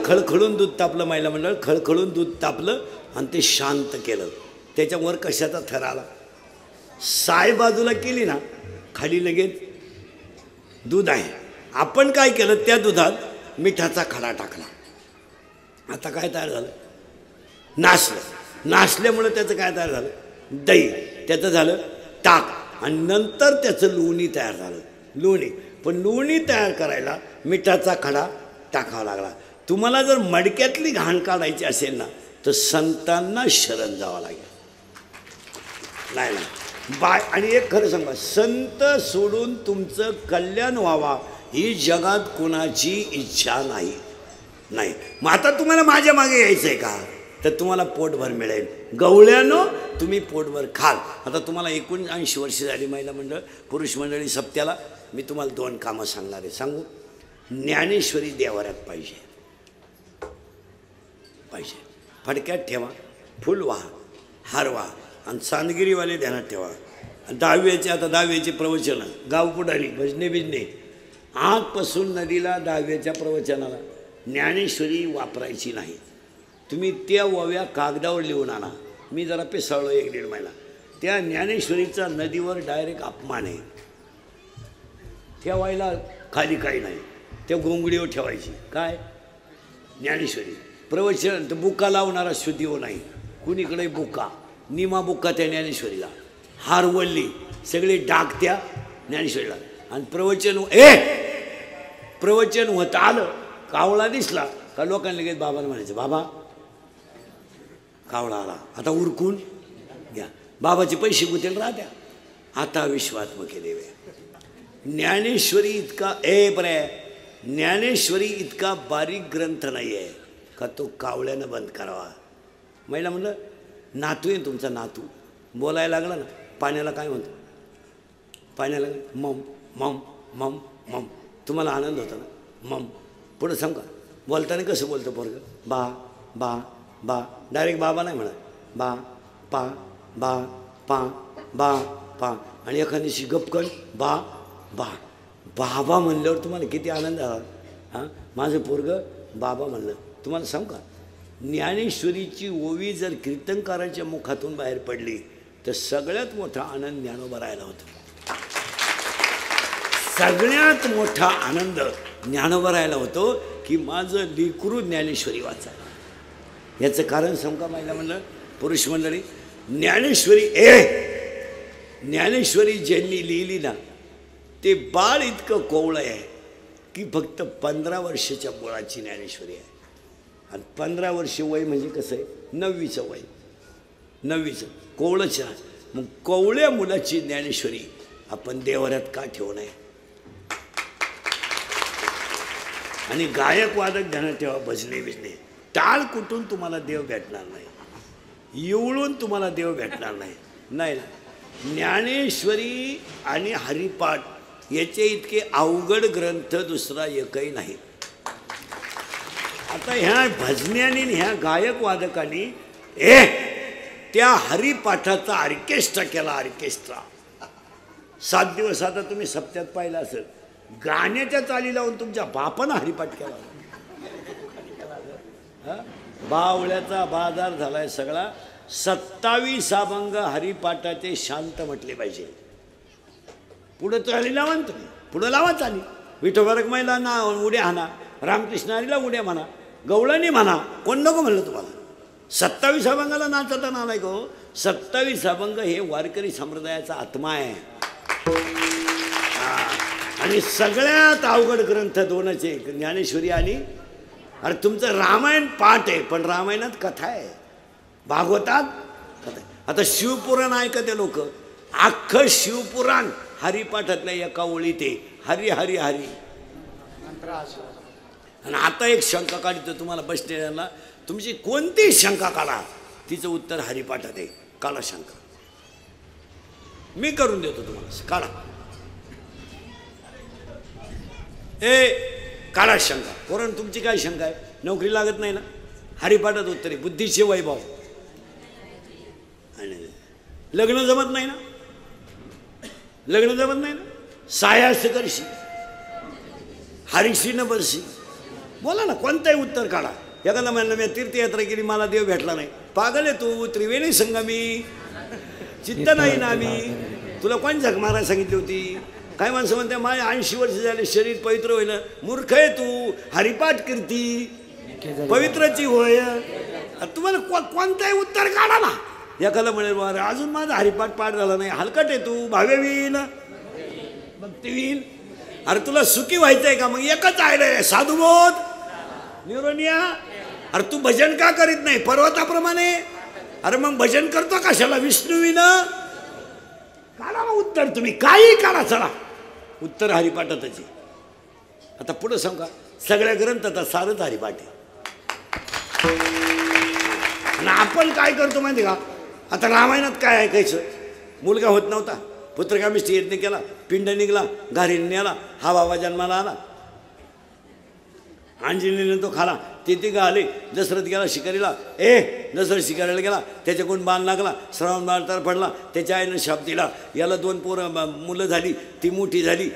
खळखळून दूध तापलं. महिला मंडळ खळखळून दूध तापलं आणि ते शांत केलं. त्याच्यावर कशाचा थर आला. साय बाजूला केली ना खाली लगेच दूध आहे. आपण काय केलं त्या दुधात मिठाचा खडा टाकला. आता काय तयार झालं. नासलं. नासल्यामुळे त्याचं काय तयार झालं. दही. त्याचं झालं ताक आणि नंतर त्याचं लोणी तयार झालं. लोणी. पण लोणी तयार करायला मिठाचा खडा टाकावा लागला. तुम्हाला जर मडक्यातली घाण काढायची असेल ना तर संतांना शरण जावं लागेल. नाही ना बाय. आणि एक खरं सांगा संत सोडून तुमचं कल्याण व्हावा ही जगात कोणाची इच्छा नाही. नाही मग आता तुम्हाला माझ्या मागे यायचं आहे का तर तुम्हाला पोटभर मिळेल. गवळ्यानं तुम्ही पोटभर खाल. आता तुम्हाला 79 वर्ष झाली महिला मंडळ पुरुष मंडळी सप्त्याला मी तुम्हाला 2 कामं सांगणार आहे. सांगू. ज्ञानेश्वरी देवाऱ्यात पाहिजे. फडक्यात ठेवा. फुल व्हा. हार व्हा. आणि चांदगिरीवाले ध्यानात ठेवा. 10वीचे आता 10वीचे प्रवचन गाव पुढारी भजने बिजने आजपासून नदीला 10वीच्या प्रवचनाला ज्ञानेश्वरी वापरायची नाही. तुम्ही त्या ओव्या कागदावर लिहून आणा. मी जरा पेसाळलो 1-1.5 महिना. त्या ज्ञानेश्वरीचा नदीवर डायरेक्ट अपमान आहे. ठेवायला खाली काही नाही. त्या गोंगडीवर ठेवायची. काय ज्ञानेश्वरी प्रवचन तर बुका लावणारा शुद्धीव नाही. कुणीकडे बुका निमा बुका त्या ज्ञानेश्वरीला. हारवल्ली सगळे डाग त्या ज्ञानेश्वरीला. आणि प्रवचन होत आलं कावळा दिसला का लोकांना लगेच बाबाला म्हणायचं बाबा कावळा आला आता उरकून घ्या. बाबाचे पैसे गुतेल राहत्या. आता विश्वात्मके देवे. ज्ञानेश्वरी इतका ज्ञानेश्वरी इतका बारीक ग्रंथ नाही आहे का तो कावळ्यानं बंद करावा. महिला म्हणलं नातू आहे तुमचा नातू बोलायला लागला ना पाण्याला काय म्हणतो. पाण्याला मम मम मम मम. तुम्हाला आनंद होता ना मम. पुढं सांग का बोलताना कसं बोलतो पोरगं. बा बा बा. डायरेक्ट बाबा नाही म्हणत. बा पा बा पा बा पा. आणि एखाद्याशी गपकन बा बा. बाबा म्हणल्यावर तुम्हाला किती आनंद आला. हां माझं पोरगं बाबा म्हणलं. तुम्हाला सांगू का ज्ञानेश्वरीची ओवी जर कीर्तनकाराच्या मुखातून बाहेर पडली तर सगळ्यात मोठा आनंद ज्ञानोबा राहायला होतो. सगळ्यात मोठा आनंद ज्ञानोबा राहायला होतो की माझं लेकरू ज्ञानेश्वरी वाचायला. याचं कारण सांगू का महिला मंडळ पुरुष मंडळी. ज्ञानेश्वरी ज्यांनी लिहिली ना ते बाळ इतकं कोवळं आहे की फक्त 15 वर्षाच्या मुलाची ज्ञानेश्वरी आहे. आणि 15 वर्ष वय म्हणजे कसं आहे 9वीचं वय. 9वीचं कोवळंच ना. मग कोवळ्या मुलाची ज्ञानेश्वरी आपण देवाऱ्यात का ठेवू नये. आणि गायक वादक ध्यानात ठेवा. भजने बिजने टाळ कुठून तुम्हाला देव भेटणार नाही. एवढून तुम्हाला देव भेटणार नाही. नाही ना. ज्ञानेश्वरी आणि हरिपाठ याचे इतके अवघड ग्रंथ दुसरा एकही नाही. आता ह्या भजन्यांनी ह्या गायक वादकांनी त्या हरिपाठाचा ऑर्केस्ट्रा केला. ऑर्केस्ट्रा 7 दिवस आता तुम्ही सप्त्यात पाहिलं असेल. गाण्याच्या चाली लावून तुमच्या बापानं हरिपाठ केला. बावळ्याचा बाजार झालाय सगळा. 27 अभंग हरिपाठाचे शांत म्हटले पाहिजे. पुढं चाली लावा ना तुम्ही, पुढं लावा चाली. विठोबा रखुमाईला उड्या हाना, रामकृष्ण हरीला उड्या म्हणा, गवळणी म्हणा, कोण नको म्हणलं तुम्हाला. 27 अभंगाला नाचता नालाय गो. 27 अभंग हे वारकरी संप्रदायाचा आत्मा आहे. आणि सगळ्यात अवघड ग्रंथ दोनच आहे, ज्ञानेश्वरी आणि अरे तुमचं रामायण पाठ आहे, पण रामायणात कथा आहे, भागवतात कथा आहे. आता शिवपुराण ऐकते लोक, अख्खं शिवपुराण हरिपाठातल्या एका ओळीत आहे, हरी हरी हरी. आणि आता एक शंका काढतो तुम्हाला बस स्टँडला, तुमची कोणती शंका काढा, तिचं उत्तर हरिपाठात आहे. काढा शंका, मी करून देतो तुम्हाला. काढा काढा शंका. कारण तुमची काय शंका आहे? नोकरी लागत नाही ना, हरिपाठात उत्तर आहे. बुद्धीचे वैभव, आणि लग्न जमत नाही ना, लग्न जमत नाही ना, सायास करशी हरिशी न बरशी. बोला ना, कोणतंही उत्तर काढा. एखादा म्हणलं मी तीर्थयात्रा केली, मला देव भेटला नाही. पागल आहे तू, त्रिवेणी संगमी चित्त नाही ना आम्ही. तुला कोण झक मारायला सांगितली होती? काय माणसं म्हणते माझ्या 80 वर्ष झाले, शरीर पवित्र होईल. मूर्ख आहे तू, हरिपाठ कीर्ती पवित्राची होय. तुम्हाला कोणतंही उत्तर काढा ना. एखादा म्हणेल अजून माझा हरिपाठ पाठ झाला नाही, हलकट आहे तू, भावे होईल भक्ती होईल. अरे तुला सुखी व्हायचंय का? मग एकच आहे, साधुबोध निरोनिया. अरे तू भजन का करीत नाही पर्वताप्रमाणे? अरे मग भजन करतो कशाला विष्णूविनं? काढा मग उत्तर, तुम्ही काही काढा, चला उत्तर हरिपाठातच. आता पुढं सांगा, सगळ्या ग्रंथाचा सारच हरिपाठ आहे. आणि आपण काय करतो माहिती का? आता रामायणात काय ऐकायचं? मुलगा होत नव्हता, पुत्रकामिष्ठी यज्ञ केला, पिंड निघला, घरी नेला, हा बाबा जन्माला आला, अंजनीने तो खाला, ते का आले. दशरथ गेला शिकारीला, दशरथ शिकारीला गेला, त्याच्याकडून बाण लागला, श्रावण बाण तर पडला, त्याच्या आईनं शाप दिला. याला 2 मुलं झाली, ती मोठी झाली,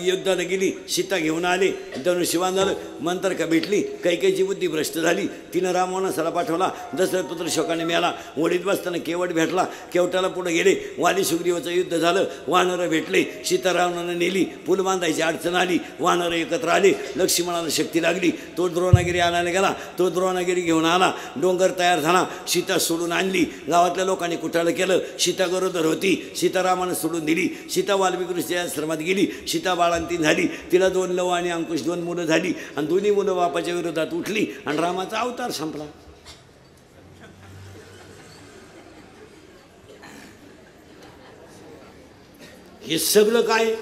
युद्धाला गेली, सीता घेऊन आले, धनुष्यबाण झालं, मंत्रका भेटली, कैकेयीची बुद्धी भ्रष्ट झाली, तिनं रामवनासाला पाठवला. दशरथ पुत्र शोकाने मेला. वडीत बसताना केवट भेटला, केवटाला पुढे गेले, वाली सुग्रीवाचं युद्ध झालं, वानरं भेटले, सीता रावणानं नेली, पूल बांधायची अडचण आली, वानरं एकत्र आले, लक्ष्मणाला शक्ती लागली, तो द्रोणागिरी आणायला गेला, तो द्रोणागिरी घेऊन आला, डोंगर तयार झाला, सीता सोडून आणली. गावातल्या लोकांनी कुठाळं केलं, सीता गरोदर होती, सीतारामानं सोडून दिली. सीता वाल्मिकी ऋषीच्या आश्रमात गेली, सीता बाळांतीन झाली, तिला 2 लव आणि अंकुश 2 मुलं झाली, आणि दोन्ही मुलं बापाच्या विरोधात उठली, आणि रामाचा अवतार संपला. हे सगळं काय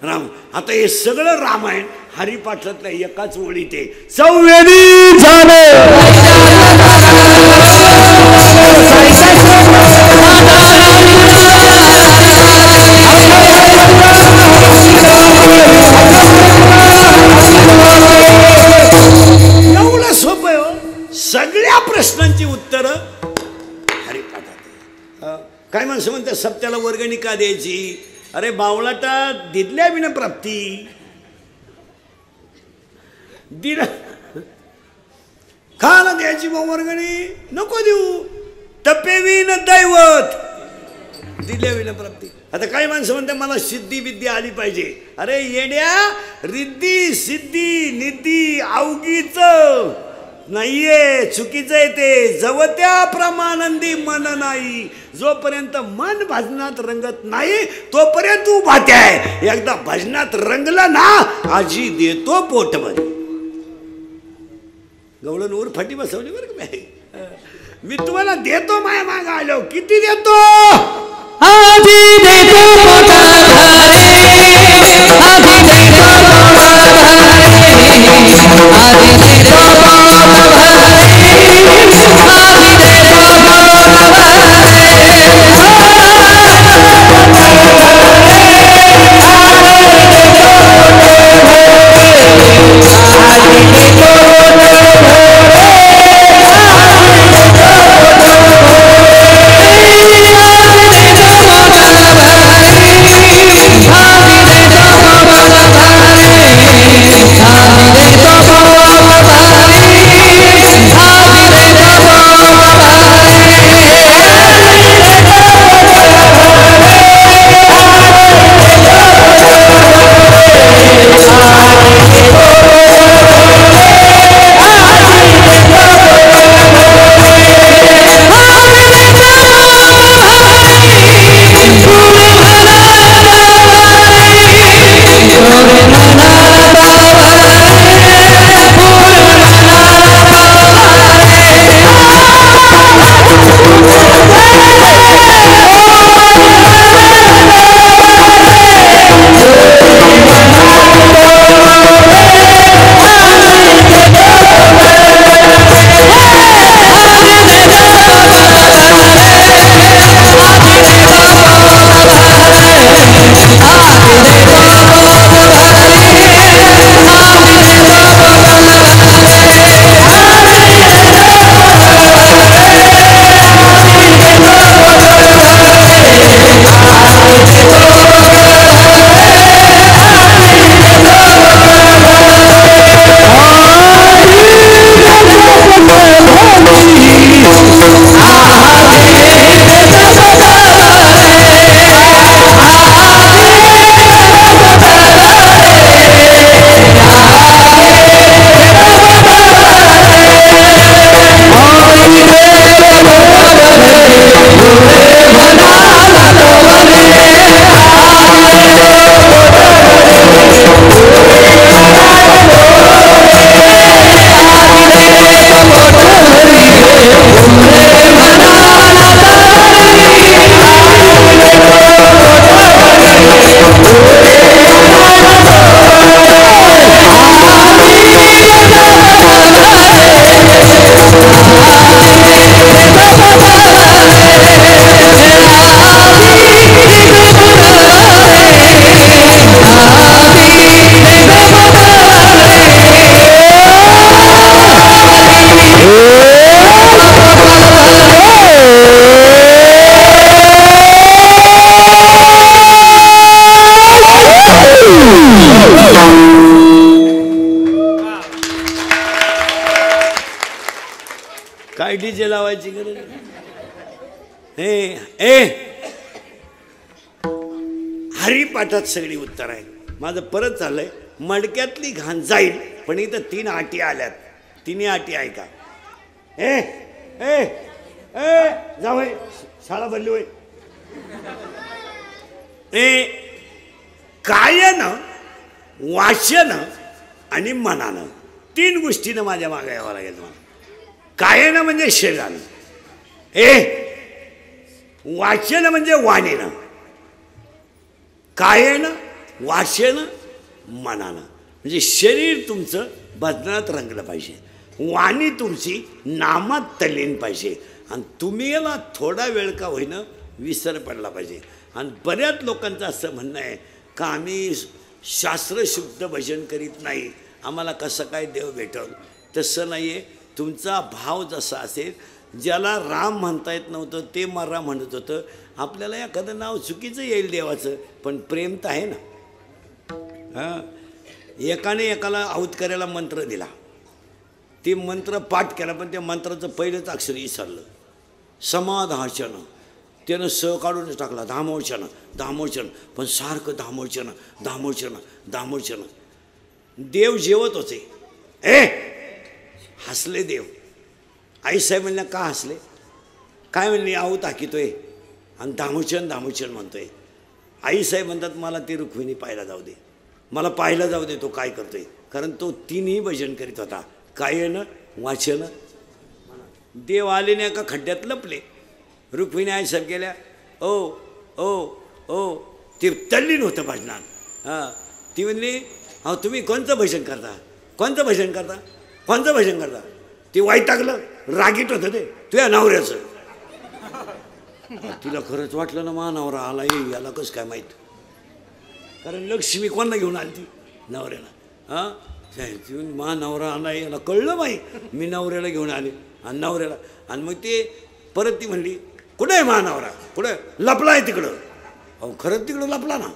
राम? आता हे सगळं रामायण हरिपाठातल्या एकाच ओळीत आहे. संवेदी झाले एवढं सोपं आहे हो. सगळ्या प्रश्नांची उत्तरं हरिपाठात. काय माणसं म्हणतात सप्त्याला वर्गणी का द्यायची? अरे बावळाटा, दिदल्या विना प्राप्ती दिला खाला द्यायची मग वर्गणी नको देऊ. तपेवीन दैवत, दिल्या विना प्राप्ती. आता काही माणसं म्हणते मला सिद्धी विद्या आली पाहिजे. अरे येड्या, रिद्धी सिद्धी निधी अवघीच नाहीये, चुकीचं आहे ते. जवत्या प्रमानंदी मन नाही. जोपर्यंत मन भजनात रंगत नाही तोपर्यंत तू भात्या आहे. एकदा भजनात रंगला ना आजी देतो पोटभर. गवळणवर फाटी बसवली बरं का मी तुम्हाला देतो. माया माग आलो किती देतो? आजी देतो लपवायची गरज ए हरिपाठात सगळी उत्तर आहे. माझं परत चाललंय, मडक्यातली घाण जाईल, पण इथं 3 अटी आल्यात. 3 अटी आहे का? ए ए ए जाऊ शाळा बनली होय. ए कायनं, वाचनं आणि मनानं 3 गोष्टीनं माझ्या मागे यावं लागेल मला. कायनं म्हणजे शरीरानं, वाचन म्हणजे वाणीनं, कायनं वाचन मनानं. म्हणजे शरीर तुमचं भजनात रंगलं पाहिजे, वाणी तुमची नामात तल्लीन पाहिजे, आणि तुम्ही याला थोडा वेळ का होईना विसर पडला पाहिजे. आणि बऱ्याच लोकांचं असं म्हणणं आहे का आम्ही शास्त्रशुद्ध भजन करीत नाही, आम्हाला कसं काय देव भेटल. तसं नाही आहे. तुमचा भाव जसा असेल, ज्याला राम म्हणता येत नव्हतं ते मरा म्हणत होतं. आपल्याला एखादं नाव चुकीचं येईल देवाचं, पण प्रेम तर आहे ना. हां, एकाने एकाला आऊत करायला मंत्र दिला, ते मंत्र पाठ केला, पण त्या मंत्राचं पहिलंच अक्षर विसरलं. समाधाचन, त्यानं स काढूनच टाकला, धामोचन धामोचन, पण सारखं धामोचन धामोचन धामोचन. देव जेवत होते, हसले देव. आईसाहेब म्हणल्या का हसले? काय म्हणले? आऊत हाकितोय आणि धामोचन धामोचन म्हणतोय. आईसाहेब म्हणतात मला ते रुक्मिणी पाहायला जाऊ दे, मला पाहायला जाऊ दे तो काय करतोय. कारण तो 3ही भजन करीत होता, कायनं वाचन. देव आले नाही का खड्ड्यात लपले. रुक्मिणी आईसाहेब गेल्या, ओ ओ ओ ते तल्लीन होतं भजनात. हां, ती म्हणली अहो तुम्ही कोणतं भजन करता, कोणतं भजन करता, कोणतं भजन करता. ते वैतागलं, रागीट होतं ते तुझ्या नवऱ्याचं. तिला खरंच वाटलं ना मा नवरा आला, याला कसं काय माहीत. कारण लक्ष्मी कोणाला घेऊन आली ती? नवऱ्याला. हां, मा नवरा आला याला कळलं बाई, मी नवऱ्याला घेऊन आले. आणि नवऱ्याला, आणि मग ते परत ती म्हणली कुठं आहे मा नवरा, कुठं लपला आहे तिकडं. अहो खरंच तिकडं लपला ना.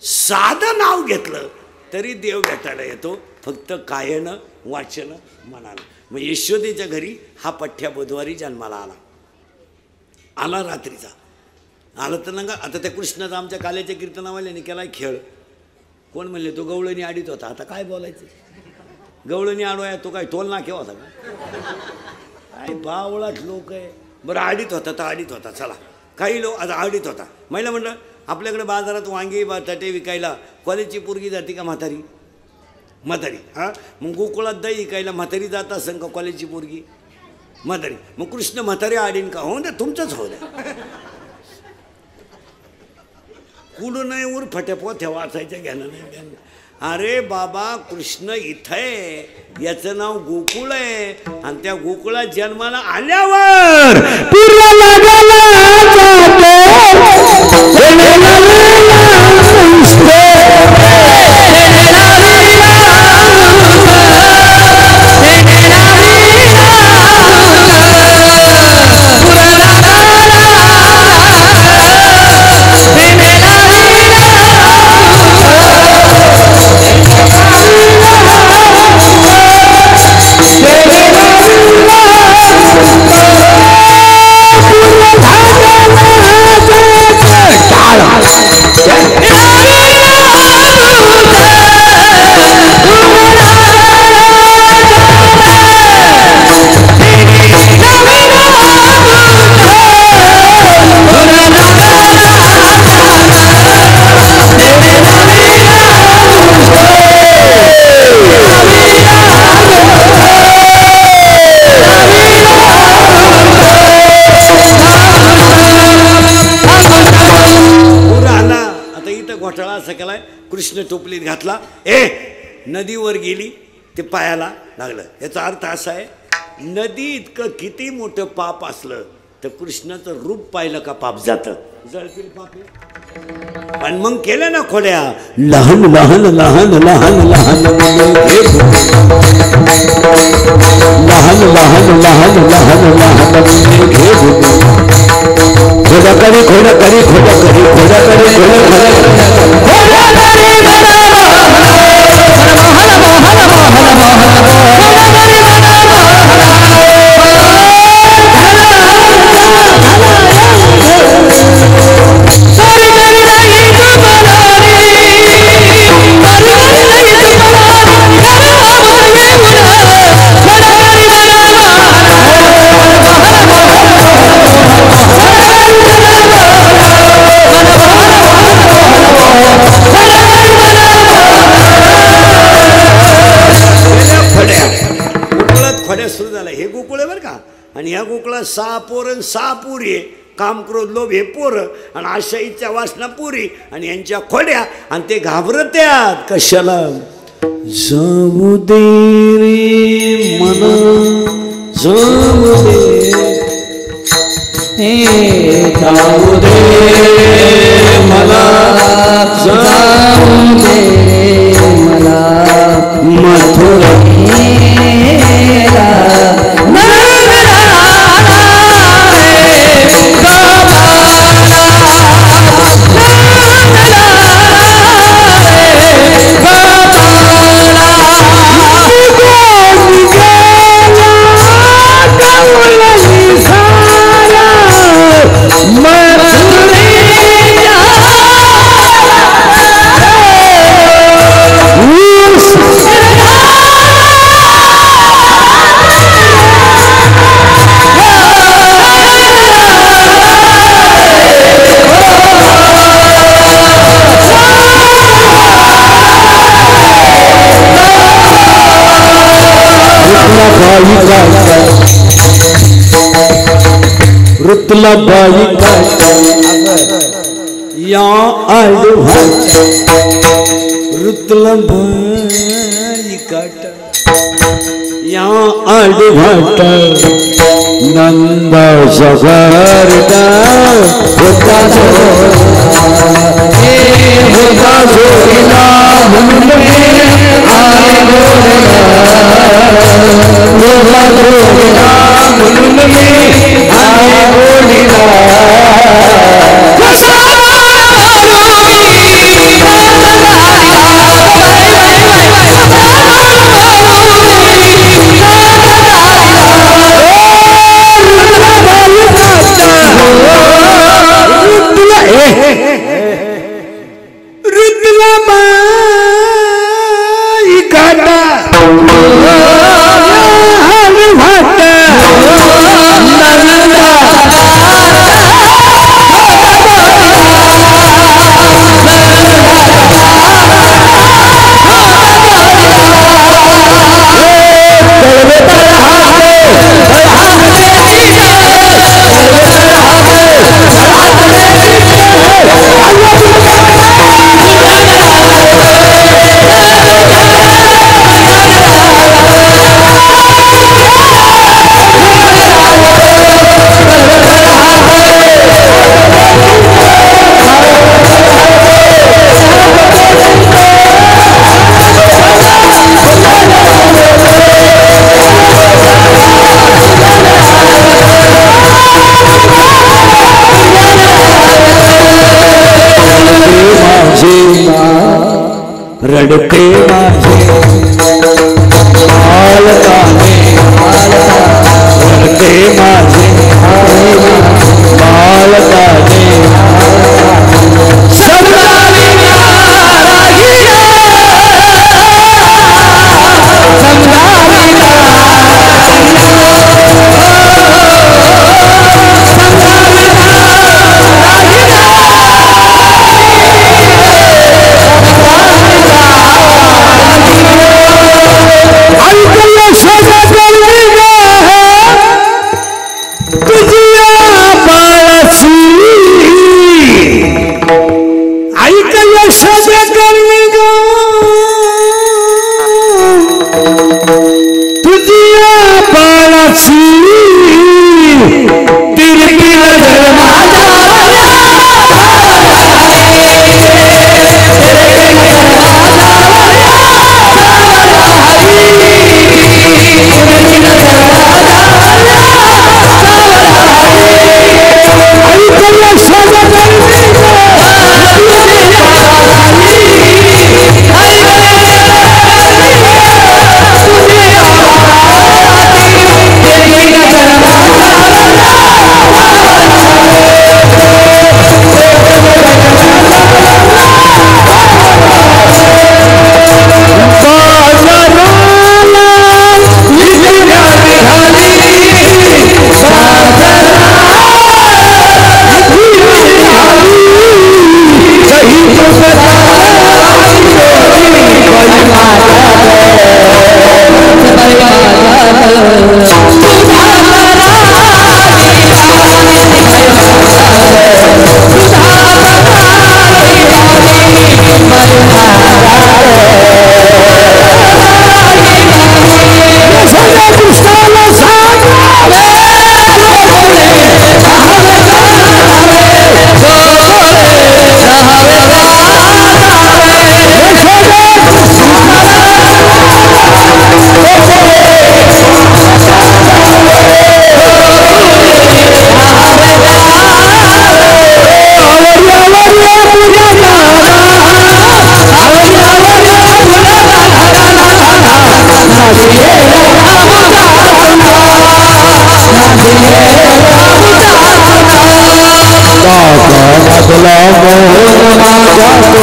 साधं नाव घेतलं तरी देव भेटायला येतो, फक्त कायनं वाचन मनानं. मग यशोदेच्या घरी हा पठ्ठ्या बुधवारी जन्माला आला रात्रीचा. आला तर ना आता त्या कृष्णाचा आमच्या काल्याच्या कीर्तनावाल्याने केलाय खेळ. कोण म्हणले तो गवळणी आडीत होता. आता काय बोलायचं, गवळणी आडवाय तो काय टोल नाके होता का? काय बावळात लोक आहे. बरं आडीत होता तर आडीत होता, चला काही लोक आता आडीत होता. महिला म्हणलं आपल्याकडे बाजारात वांगी बटाटे विकायला कॉलेजची पोरगी जाते का म्हातारी? म्हातारी. हां, मग गोकुळात दही विकायला म्हातारी जात असेल का कॉलेजची पोरगी? म्हातारी. मग कृष्ण म्हातारी आडीन का? हो द्या, तुमचंच हो द्या. कुठं नाही उर फट्या पोथ्या वाचायच्या घ्यानं नाही. अरे बाबा कृष्ण इथं आहे, याचं नाव गोकुळ आहे, आणि त्या गोकुळात जन्माला आल्यावर कृष्ण टोपलीत घातला, नदीवर गेली, ते पायाला लागलं. याचा अर्थ असा आहे, नदी इतकं किती मोठं पाप असलं तर कृष्णाचं रूप पाहिलं का पाप जातं. जळतील पाप. पण मग केलं ना खोड्या, लहान लहान लहान लहान लहान लहान लहान लहान लहान लहान खोडा करी खोडा करी खोडा करी खोडा करी खोडा मोकळा 6 पोरं आणि 6 पुरी आहे. काम क्रोध लोभ हे पोरं आणि आशा इच्छा वासना पुरी आणि यांच्या खोड्या आणि ते घाबरत्यात कशाला. जाऊ दे रे मना जाऊ दे जाऊ दे मला जाऊ दे मला मथुरा रुतला बाई या आडवा रुतला बाई काटा या आडवाट नंदा जगरदा होता जोडीला म्हणून आले गोडला म्हणून आले गोडीला रुतला बाई काटा रडते माझे बालकाने रडते माझे बालकाने तुझी बाळाची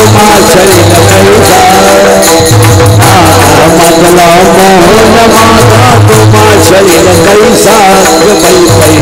तुम्हा शरीर कैसा मतला मोहन माता तुम्हा शरीर कैसा पै पै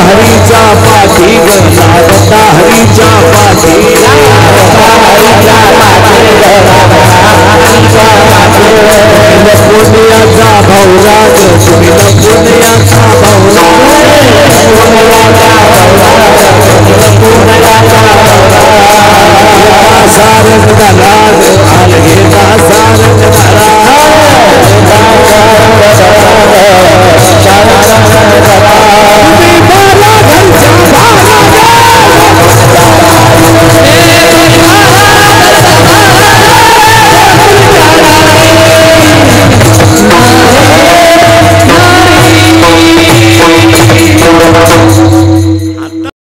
हरीचा पाठी गणता हरीचा पाठी पुण्याचा भाऊराज तुम्ही पुण्याचा